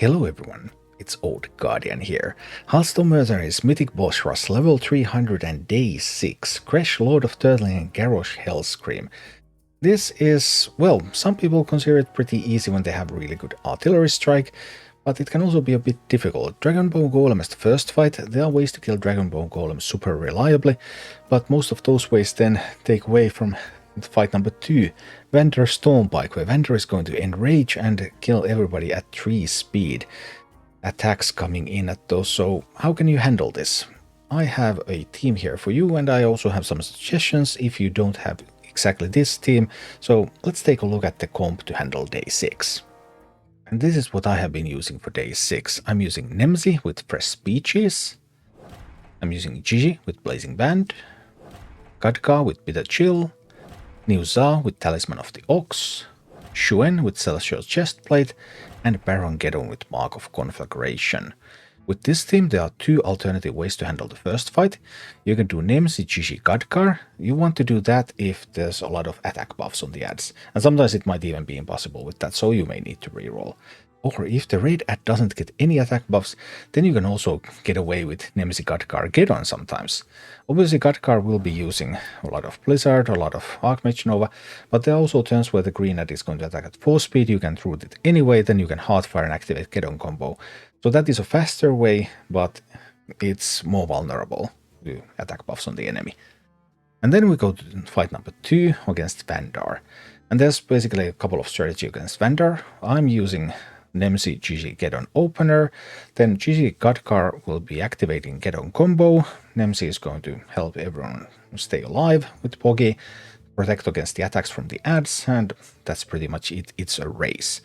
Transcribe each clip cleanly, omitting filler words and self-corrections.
Hello everyone, it's Old Guardian here. Hearthstone Mercenaries Mythic Boss Rush level 300 and day 6. Kresh, Lord of Turtling and Garrosh Hellscream. This is, well, some people consider it pretty easy when they have really good artillery strike, but it can also be a bit difficult. Dragonbone Golem is the first fight. There are ways to kill Dragonbone Golem super reliably, but most of those ways then take away from fight number 2, Vanndar Stormpike, where Vanndar is going to enrage and kill everybody at 3 speed. Attacks coming in at those, so how can you handle this? I have a team here for you, and I also have some suggestions if you don't have exactly this team, so let's take a look at the comp to handle day 6. And this is what I have been using for day 6. I'm using Nemsy with Fresh Speeches, I'm using Gigi with Blazing Band, Khadgar with Bitter Chill, Niuzao with Talisman of the Ox, Xuen with Celestial Chestplate, and Baron Geddon with Mark of Conflagration. With this team, there are 2 alternative ways to handle the first fight. You can do Nemsy, Gigi, Khadgar. You want to do that if there's a lot of attack buffs on the ads, and sometimes it might even be impossible with that, so you may need to reroll. Or if the raid ad doesn't get any attack buffs, then you can also get away with Nemsy, Khadgar, Geddon sometimes. Obviously Khadgar will be using a lot of Blizzard, a lot of Archmage Nova, but there are also turns where the green ad is going to attack at 4 speed, you can root it anyway, then you can Heartfire and activate Geddon combo. So that is a faster way, but it's more vulnerable to attack buffs on the enemy. And then we go to fight number 2 against Vanndar. And there's basically a couple of strategies against Vanndar. I'm using Nemsy, Gigi, Geddon opener, then Gigi, Khadgar will be activating Geddon combo. Nemsy is going to help everyone stay alive with Poggy, protect against the attacks from the ads, and that's pretty much it. It's a race.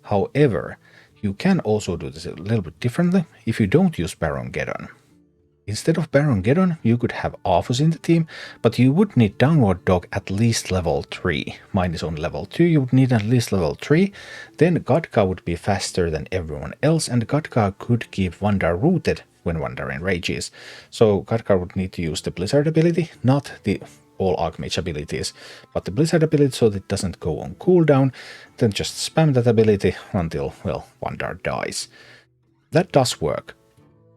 However, you can also do this a little bit differently if you don't use Baron Geddon. Instead of Baron Geddon, you could have Arthas in the team, but you would need Downward Dog at least level 3. Mine is on level 2, you would need at least level 3. Then Khadgar would be faster than everyone else, and Khadgar could keep Vanndar rooted when Vanndar enrages. So Khadgar would need to use the Blizzard ability, not the all Archmage abilities, but the Blizzard ability so that it doesn't go on cooldown, then just spam that ability until, well, Vanndar dies. That does work.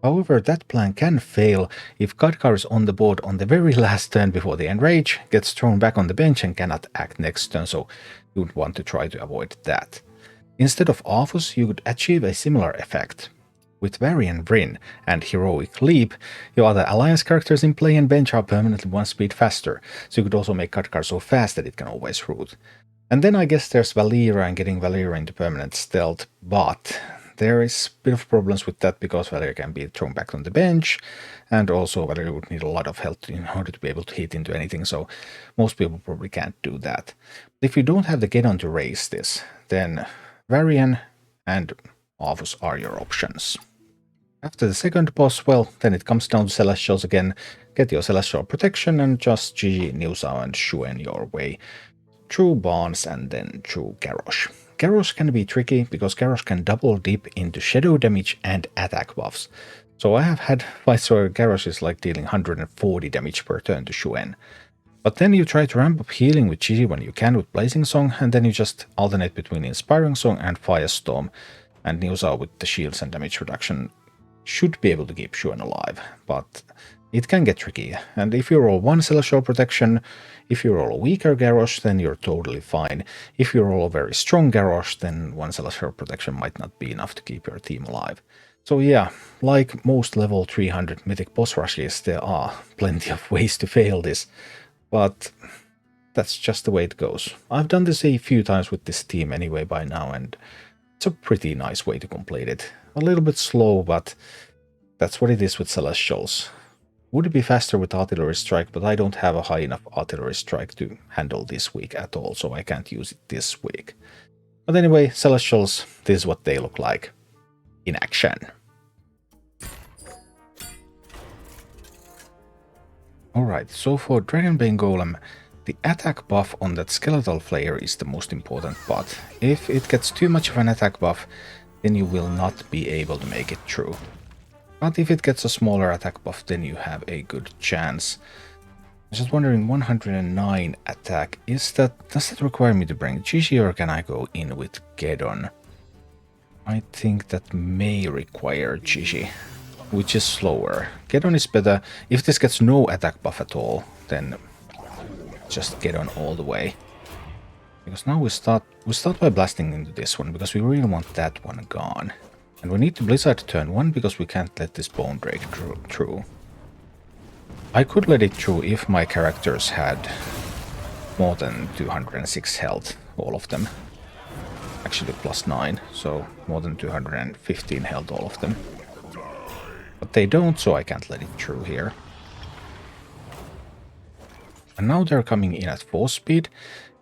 However, that plan can fail if Khadgar is on the board on the very last turn before the enrage, gets thrown back on the bench and cannot act next turn, so you would want to try to avoid that. Instead of Arthas, you could achieve a similar effect. With Varian Vryn and Heroic Leap, your other alliance characters in play and bench are permanently 1 speed faster, so you could also make Khadgar so fast that it can always root. And then I guess there's Valeera and getting Valeera into permanent stealth, but there is a bit of problems with that because Valeera can be thrown back on the bench, and also Valeera would need a lot of health in order to be able to hit into anything, so most people probably can't do that. If you don't have the Geddon to raise this, then Varian and Arthas are your options. After the second boss, well, then it comes down to Celestials again. Get your Celestial protection and just Gigi, Niuzao and Xuen your way through Barnes and then through Garrosh. Garrosh can be tricky because Garrosh can double dip into shadow damage and attack buffs. So I have had fights where Garrosh is like dealing 140 damage per turn to Xuen. But then you try to ramp up healing with Gigi when you can with Blazing Song, and then you just alternate between Inspiring Song and Firestorm, and Niuzao with the shields and damage reduction should be able to keep Xuen alive, but it can get tricky, and if you roll 1 Celestial Protection, if you roll a weaker Garrosh, then you're totally fine. If you roll a very strong Garrosh, then 1 Celestial Protection might not be enough to keep your team alive. So yeah, like most level 300 Mythic boss rushes, there are plenty of ways to fail this, but that's just the way it goes. I've done this a few times with this team anyway by now, and it's a pretty nice way to complete it. A little bit slow, but that's what it is with Celestials. Would it be faster with Artillery Strike, but I don't have a high enough Artillery Strike to handle this week at all, so I can't use it this week. But anyway, Celestials, this is what they look like in action. Alright, so for Dragonbone Golem, the attack buff on that Skeletal Flayer is the most important part. If it gets too much of an attack buff, then you will not be able to make it through. But if it gets a smaller attack buff, then you have a good chance. I'm just wondering, 109 attack, does that require me to bring Gigi, or can I go in with Geddon? I think that may require Gigi, which is slower. Geddon is better. If this gets no attack buff at all, then just Geddon all the way. Because now we start by blasting into this one, because we really want that one gone. And we need to Blizzard turn 1, because we can't let this Bone Drake through. I could let it through if my characters had more than 206 health, all of them. Actually +9, so more than 215 health, all of them. But they don't, so I can't let it through here. And now they're coming in at 4 speed,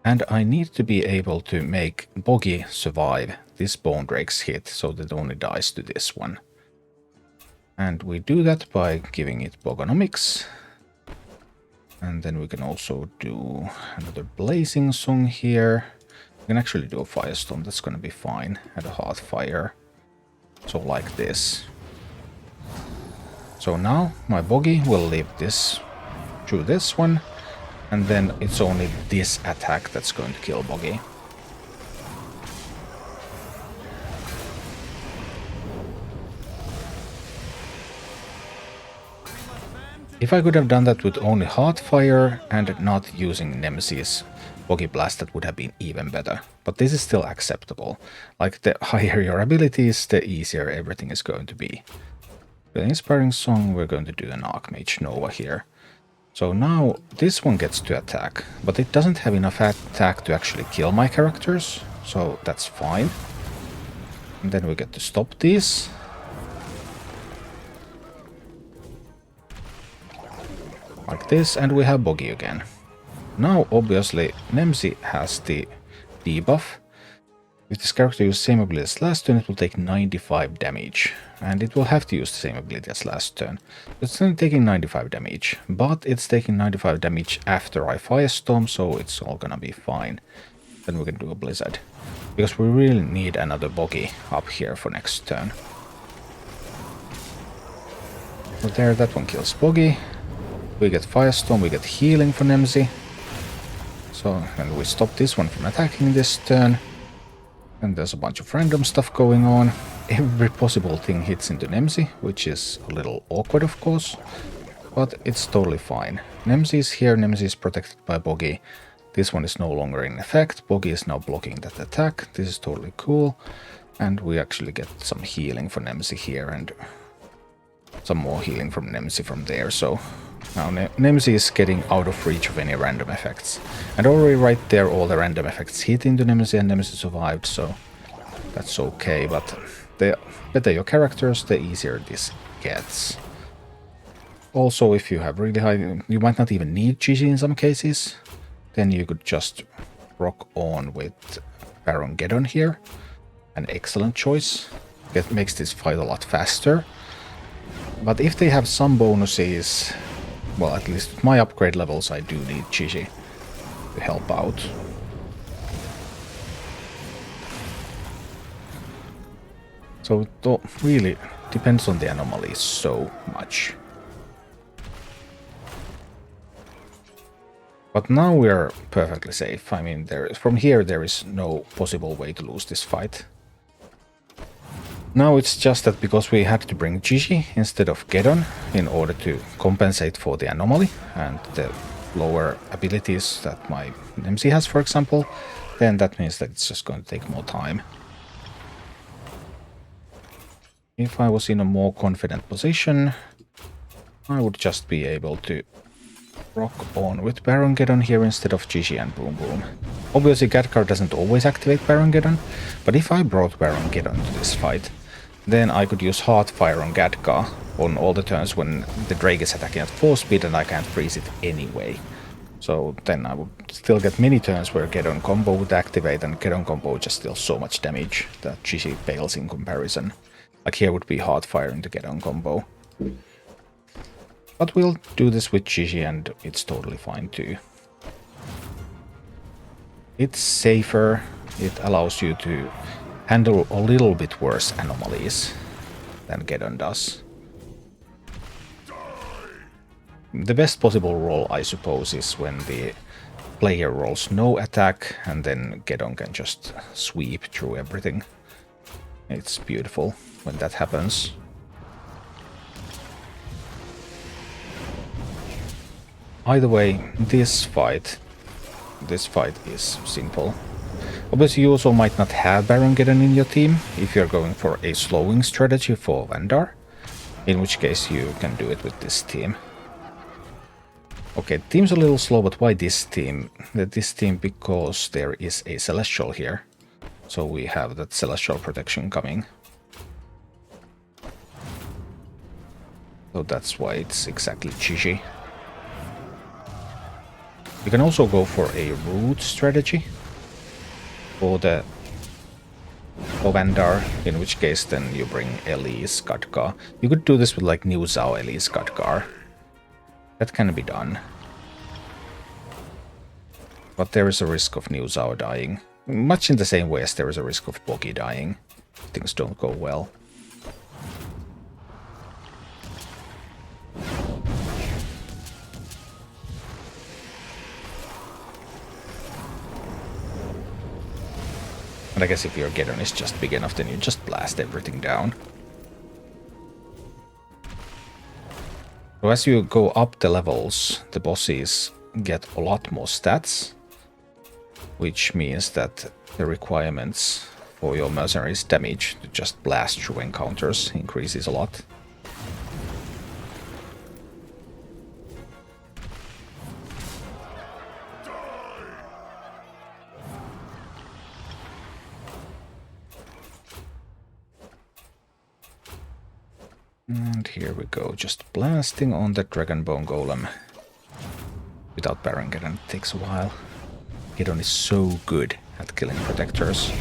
and I need to be able to make Boggy survive this Bone Drake's hit, so that it only dies to this one. And we do that by giving it Bogonomics. And then we can also do another Blazing Song here. We can actually do a Firestorm, that's gonna be fine, and a Hearthfire. So like this. So now my Boggy will live this through this one, and then it's only this attack that's going to kill Boggy. If I could have done that with only Hearthfire and not using Nemsy's Boggy Blast, that would have been even better. But this is still acceptable. Like, the higher your abilities, the easier everything is going to be. With Inspiring Song, we're going to do an Archmage Nova here. So now this one gets to attack, but it doesn't have enough attack to actually kill my characters, so that's fine. And then we get to stop these. Like this, and we have Boggy again. Now, obviously, Nemsy has the debuff. If this character uses the same ability as last turn, it will take 95 damage. And it will have to use the same ability as last turn. It's only taking 95 damage, but it's taking 95 damage after I Firestorm, so it's all gonna be fine. Then we can do a Blizzard. Because we really need another Boggy up here for next turn. So there, that one kills Boggy. We get Firestorm, we get healing for Nemsy. So, and we stop this one from attacking this turn. And there's a bunch of random stuff going on. Every possible thing hits into Nemsy, which is a little awkward, of course. But it's totally fine. Nemsy is here, Nemsy is protected by Boggy. This one is no longer in effect. Boggy is now blocking that attack. This is totally cool. And we actually get some healing for Nemsy here, and some more healing from Nemsy from there, so now Nemsy is getting out of reach of any random effects. And already right there all the random effects hit into Nemsy, and Nemsy survived, so that's okay, but the better your characters, the easier this gets. Also, if you have really high, you might not even need GG in some cases, then you could just rock on with Baron Geddon here. An excellent choice. It makes this fight a lot faster. But if they have some bonuses, well, at least with my upgrade levels, I do need GG to help out. So it really depends on the anomalies so much. But now we're perfectly safe. I mean, from here there is no possible way to lose this fight. Now it's just that because we had to bring Gigi instead of Geddon in order to compensate for the anomaly and the lower abilities that my Nemsy has, for example, then that means that it's just going to take more time. If I was in a more confident position, I would just be able to rock on with Baron Geddon here instead of Gigi and Boom Boom. Obviously Khadgar doesn't always activate Baron Geddon, but if I brought Baron Geddon to this fight, then I could use Hearthfire on Khadgar on all the turns when the Drake is attacking at 4 speed and I can't freeze it anyway. So then I would still get many turns where Geddon combo would activate, and Geddon combo just deals so much damage that Gigi fails in comparison. Like here would be Hearthfire into Geddon combo. But we'll do this with Gigi and it's totally fine too. It's safer, it allows you to handle a little bit worse anomalies than Geddon does. The best possible roll, I suppose, is when the player rolls no attack and then Geddon can just sweep through everything. It's beautiful when that happens. Either way, this fight is simple. Obviously, you also might not have Baron Geddon in your team if you're going for a slowing strategy for Vanndar, in which case you can do it with this team. Okay, team's a little slow, but why this team? This team because there is a Celestial here. So we have that Celestial protection coming. So that's why it's exactly GG. You can also go for a root strategy for Vanndar, in which case then you bring Elise Khadgar. You could do this with like Niuzao Elise Khadgar. That can be done. But there is a risk of Niuzao dying. Much in the same way as there is a risk of Boggy dying. Things don't go well. And I guess if your Geddon is just big enough, then you just blast everything down. So as you go up the levels, the bosses get a lot more stats, which means that the requirements for your mercenaries' damage to just blast through encounters increases a lot. And here we go, just blasting on the Dragonbone Golem. Without Baron Geddon, it takes a while. Geddon is so good at killing protectors.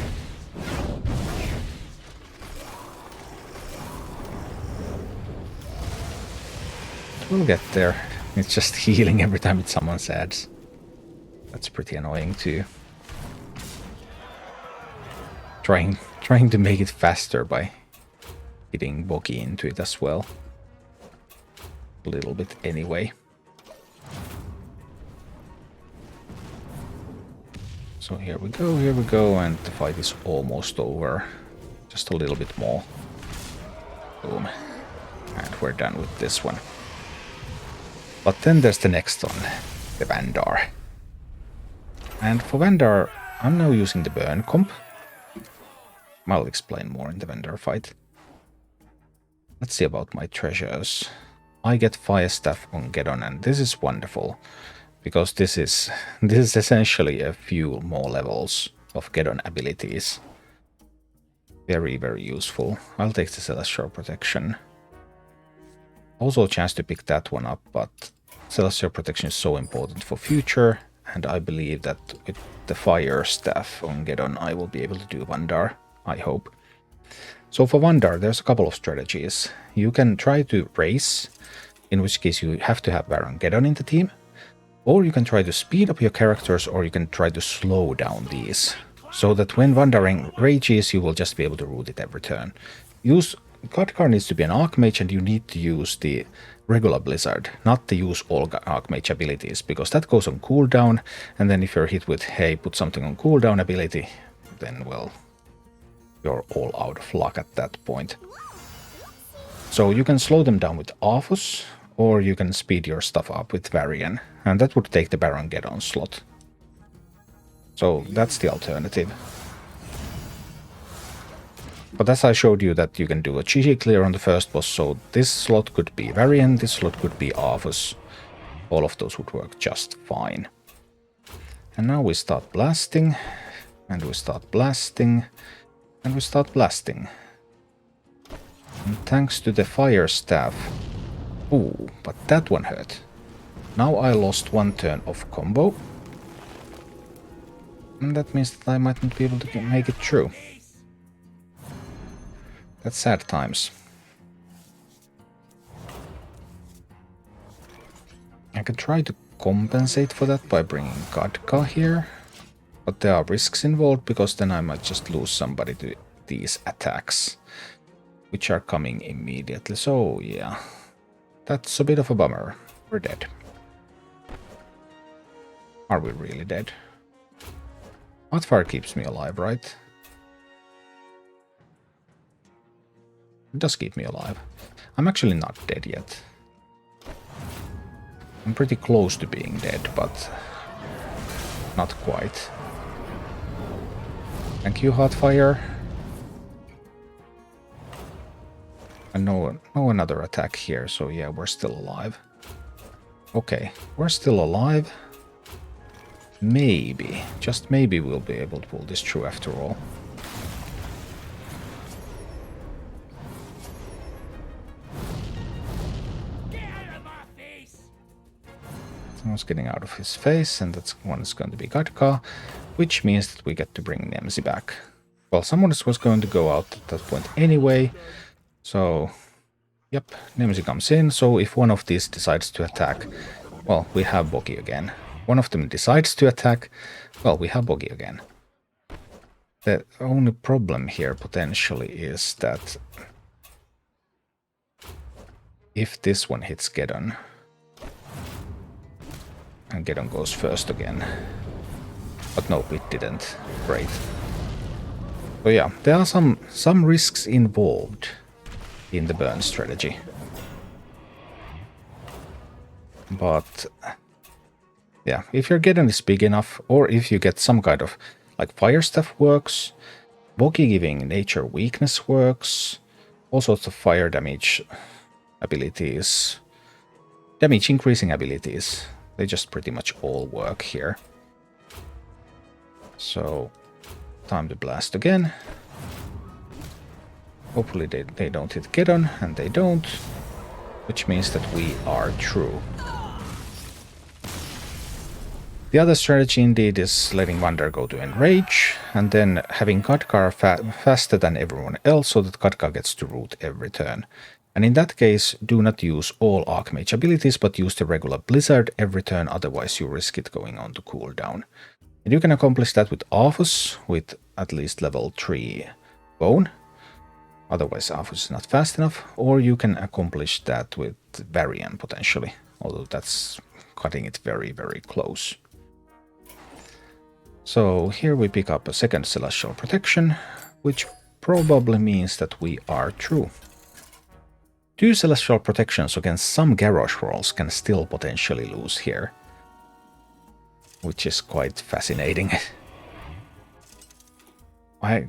We'll get there. It's just healing every time someone adds. That's pretty annoying too. Trying to make it faster by hitting Boggy into it as well. A little bit anyway. So here we go, and the fight is almost over. Just a little bit more. Boom. And we're done with this one. But then there's the next one, the Vanndar. And for Vanndar, I'm now using the burn comp. I'll explain more in the Vanndar fight. Let's see about my treasures. I get Fire Staff on Geddon, and this is wonderful. Because this is essentially a few more levels of Geddon abilities. Very, very useful. I'll take the Celestial Protection. Also a chance to pick that one up, but Celestial Protection is so important for future, and I believe that with the Fire Staff on Geddon I will be able to do Vanndar, I hope. So for Vanndar there's a couple of strategies. You can try to race, in which case you have to have Baron Geddon in the team. Or you can try to speed up your characters, or you can try to slow down these. So that when Vanndar rages, you will just be able to root it every turn. Khadgar needs to be an Archmage, and you need to use the regular Blizzard, not to use all Archmage abilities, because that goes on cooldown, and then if you're hit with, hey, put something on cooldown ability, then, well, you're all out of luck at that point. So you can slow them down with Arthas, or you can speed your stuff up with Varian, and that would take the Baron Geddon slot. So that's the alternative. But as I showed you that you can do a GG clear on the first boss, so this slot could be Varian, this slot could be Arthas. All of those would work just fine. And now we start blasting, and we start blasting, and we start blasting. And thanks to the Fire Staff... Ooh, but that one hurt. Now I lost one turn of combo. And that means that I might not be able to make it through. That's sad times. I could try to compensate for that by bringing Khadgar here. But there are risks involved, because then I might just lose somebody to these attacks, which are coming immediately. So yeah, that's a bit of a bummer. We're dead. Are we really dead? Hotfire keeps me alive, right? It does keep me alive. I'm actually not dead yet. I'm pretty close to being dead, but not quite. Thank you, Hotfire. And no another attack here, so yeah, we're still alive. Okay, we're still alive. Maybe, just maybe we'll be able to pull this through after all. Someone's getting out of his face, and that one is going to be Khadgar, which means that we get to bring Nemsy back. Well, someone was going to go out at that point anyway, so yep, Nemsy comes in, so if one of these decides to attack, well, we have Boggy again. One of them decides to attack, well, we have Boggy again. The only problem here potentially is that if this one hits Geddon, and Geddon goes first again. But no, it didn't. Great. So yeah, there are some risks involved in the burn strategy. But yeah, if your Geddon is big enough, or if you get some kind of like fire stuff works, Boggy giving nature weakness works, all sorts of fire damage abilities, damage increasing abilities. They just pretty much all work here. So, time to blast again. Hopefully they don't hit Geddon, and they don't. Which means that we are true. The other strategy indeed is letting Vanndar go to Enrage, and then having Khadgar faster than everyone else so that Khadgar gets to root every turn. And in that case, do not use all Archmage abilities, but use the regular Blizzard every turn, otherwise you risk it going on to cooldown. And you can accomplish that with Arthas, with at least level 3 Bone. Otherwise Arthas is not fast enough, or you can accomplish that with Varian potentially, although that's cutting it very, very close. So here we pick up a second Celestial Protection, which probably means that we are true. 2 Celestial Protections against some Garrosh rolls can still potentially lose here. Which is quite fascinating. I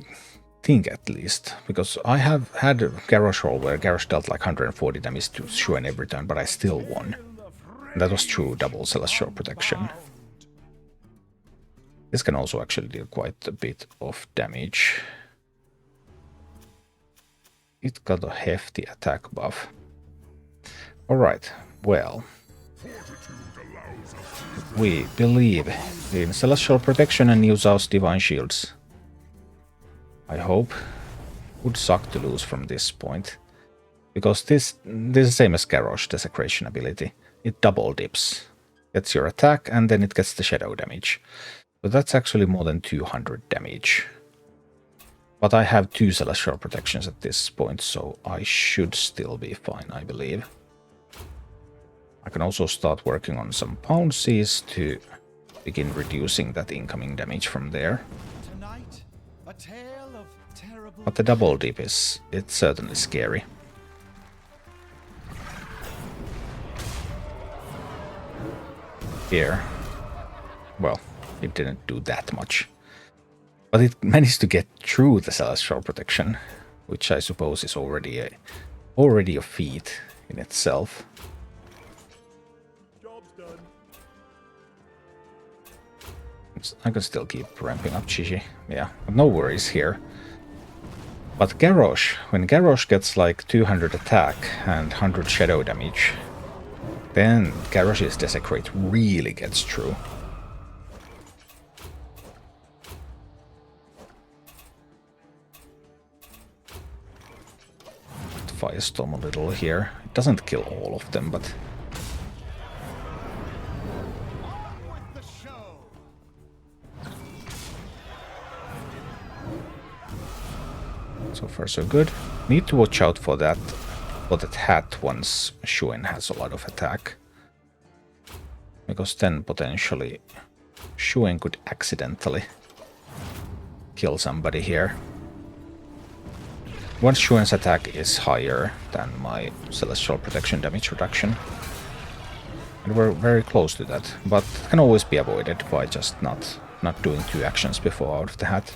think at least, because I have had a Garrosh roll where Garrosh dealt like 140 damage to Xuen every turn, but I still won. And that was true double Celestial Protection. This can also actually deal quite a bit of damage. It got a hefty attack buff. Alright, well. We believe in Celestial Protection and Niuzao's Divine Shields. I hope. Would suck to lose from this point. Because this is the same as Garrosh Desecration ability. It double dips. Gets your attack and then it gets the shadow damage. But that's actually more than 200 damage. But I have 2 Celestial Protections at this point, so I should still be fine, I believe. I can also start working on some Pounces to begin reducing that incoming damage from there. But the double dip it's certainly scary. Here, well, it didn't do that much. But it managed to get through the Celestial Protection, which I suppose is already a feat in itself. Job's done. I can still keep ramping up Chichi. Yeah, no worries here. But Garrosh, when Garrosh gets like 200 attack and 100 shadow damage, then Garrosh's Desecrate really gets through. Firestorm a little here. It doesn't kill all of them, but... So far so good. Need to watch out for that hat once Xuen has a lot of attack. Because then potentially Xuen could accidentally kill somebody here. Once Xuen's attack is higher than my Celestial Protection damage reduction. And we're very close to that, but it can always be avoided by just not doing 2 actions before out of the hat.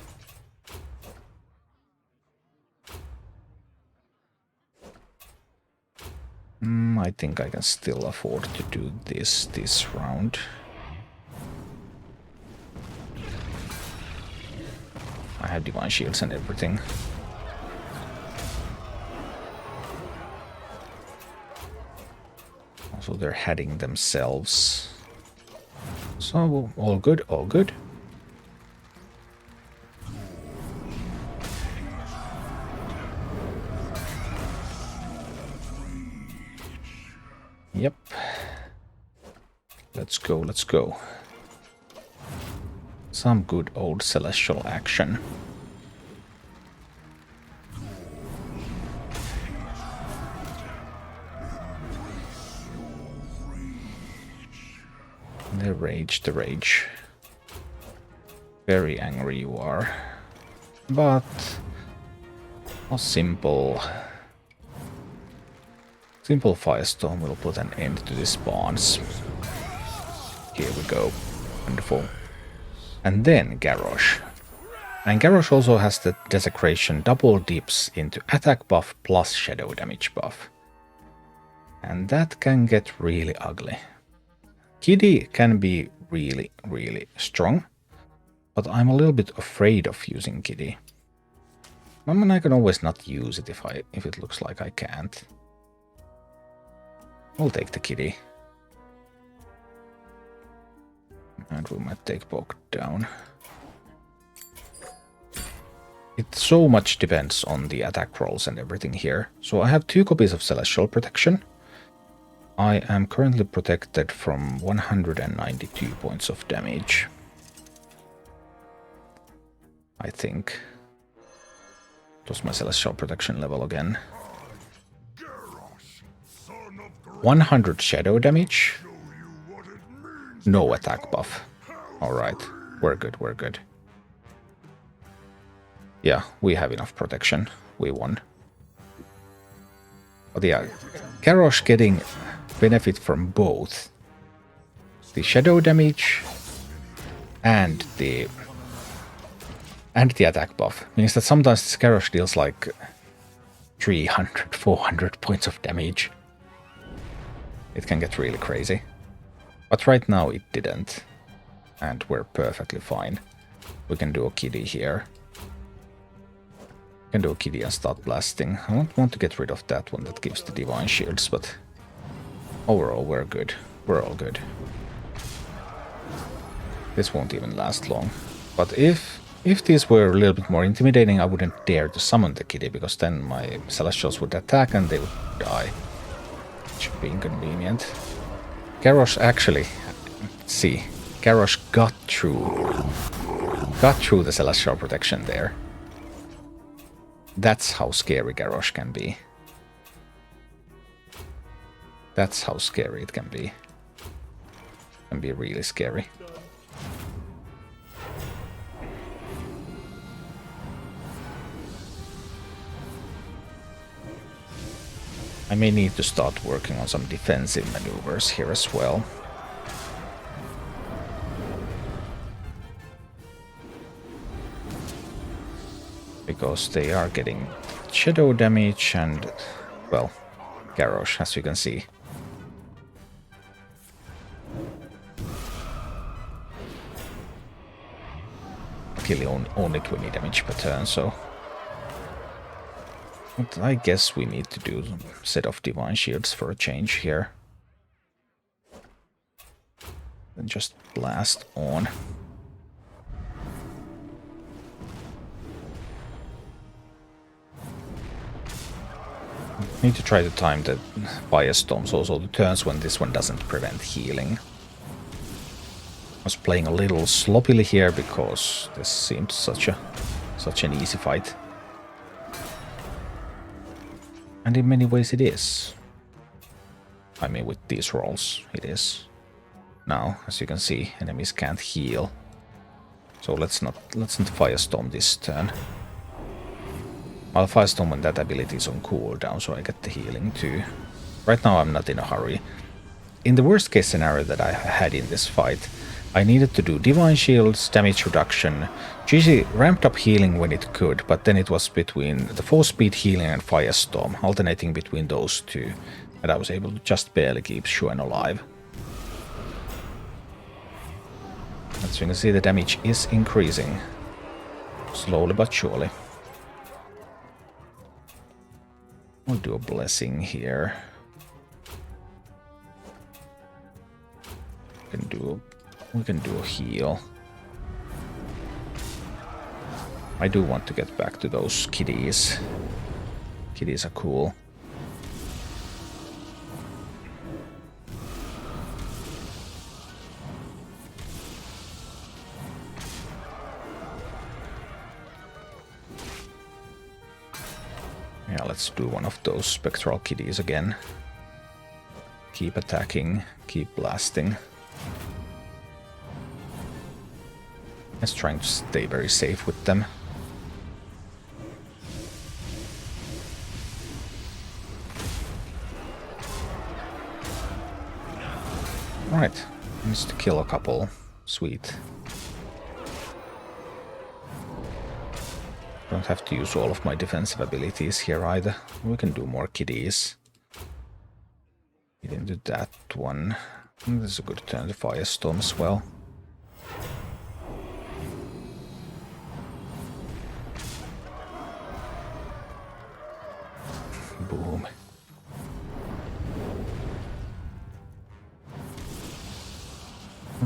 I think I can still afford to do this round. I have Divine Shields and everything. Also, they're heading themselves. So, all good, all good. Yep. Let's go, let's go. Some good old celestial action. The rage, the rage. Very angry you are. But a simple Firestorm will put an end to these spawns. Here we go. Wonderful. And then Garrosh. And Garrosh also has the Desecration double dips into attack buff plus shadow damage buff. And that can get really ugly. Kitty can be really, really strong, but I'm a little bit afraid of using Kitty. I mean, I can always not use it if it looks like I can't. We'll take the Kitty. And we might take Poke down. It so much depends on the attack rolls and everything here. So I have 2 copies of Celestial Protection. I am currently protected from 192 points of damage. I think. What was my Celestial Protection level again? 100 shadow damage. No attack buff. Alright, we're good, we're good. Yeah, we have enough protection. We won. But yeah, Garrosh getting benefit from both the shadow damage and the attack buff means that sometimes this Garrosh deals like 300, 400 points of damage. It can get really crazy. But right now it didn't. And we're perfectly fine. We can do a Kitty here. We can do a Kitty and start blasting. I don't want to get rid of that one that gives the Divine Shields, but overall we're good. We're all good. This won't even last long. But if these were a little bit more intimidating, I wouldn't dare to summon the Kitty, because then my Celestials would attack and they would die. It should be inconvenient. Garrosh actually, let's see, Garrosh got through the Celestial Protection there. That's how scary Garrosh can be. That's how scary it can be. It can be really scary. I may need to start working on some defensive maneuvers here as well. Because they are getting shadow damage and, well, Garrosh, as you can see. Killing only 20 damage per turn, so... But I guess we need to do a set of Divine Shields for a change here. And just blast on. Need to try to time the Firestorms also the turns when this one doesn't prevent healing. I was playing a little sloppily here because this seemed such an easy fight. And in many ways it is. I mean, with these rolls, it is. Now, as you can see, enemies can't heal. So let's not Firestorm this turn. I'll Firestorm when that ability is on cooldown, so I get the healing too. Right now I'm not in a hurry. In the worst case scenario that I had in this fight, I needed to do Divine Shields, damage reduction. GG ramped up healing when it could, but then it was between the 4-speed healing and Firestorm, alternating between those two. And I was able to just barely keep Xuen alive. As you can see, the damage is increasing. Slowly but surely. We'll do a blessing here. We can do a heal. I do want to get back to those kiddies. Kiddies are cool. Yeah, let's do one of those spectral kiddies again. Keep attacking, keep blasting. Just trying to stay very safe with them. Right, needs to kill a couple. Sweet. Don't have to use all of my defensive abilities here either. We can do more kiddies. Get into that one. This is a good turn to Firestorm as well. Boom.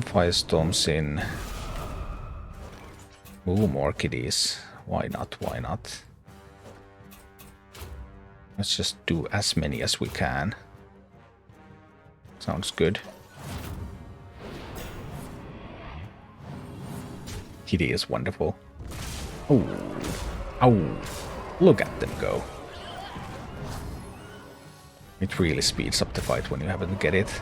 Firestorms in. Ooh, more kiddies. Why not? Why not? Let's just do as many as we can. Sounds good. Kitty is wonderful. Oh, oh! Look at them go. It really speeds up the fight when you happen to get it.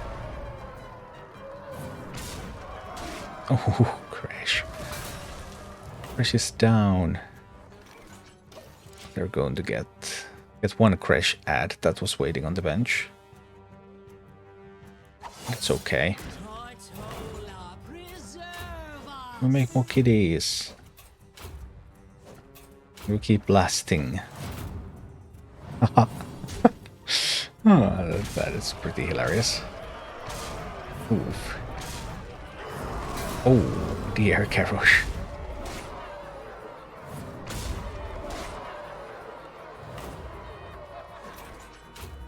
Oh, Kresh. Kresh is down. They're going to get one Kresh ad that was waiting on the bench. It's okay. We make more kiddies. We keep blasting. Oh, that is pretty hilarious. Oof. Oh dear, Garrosh.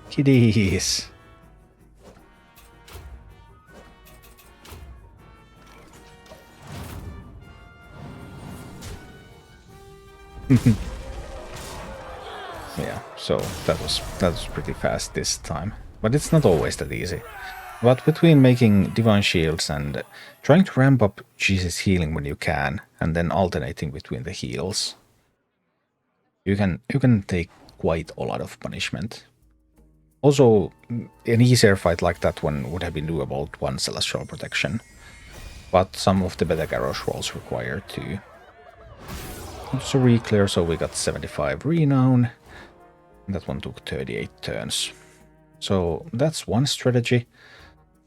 Kiddies. Yeah, so that was pretty fast this time. But it's not always that easy. But between making Divine Shields and trying to ramp up Jesus' healing when you can, and then alternating between the heals, you can take quite a lot of punishment. Also, an easier fight like that one would have been doable with one Celestial Protection, but some of the better Garrosh rolls require two. It's a re-clear, so we got 75 Renown. That one took 38 turns. So that's one strategy.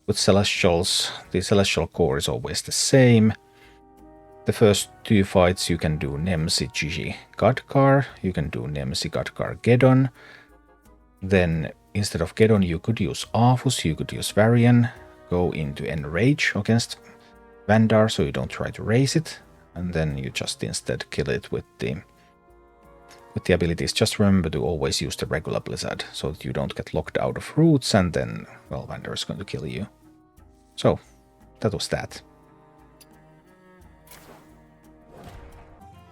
With Celestials, the Celestial core is always the same. The first two fights you can do Nemsy Khadgar, you can do Nemsy Khadgar Geddon. Then instead of Geddon you could use Arfus, you could use Varian, go into Enrage against Vanndar so you don't try to raise it. And then you just instead kill it with the abilities. Just remember to always use the regular Blizzard so that you don't get locked out of roots and then, well, Vanndar is going to kill you. So, that was that.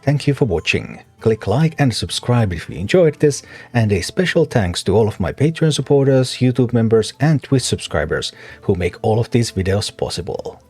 Thank you for watching. Click like and subscribe if you enjoyed this, and a special thanks to all of my Patreon supporters, YouTube members and Twitch subscribers who make all of these videos possible.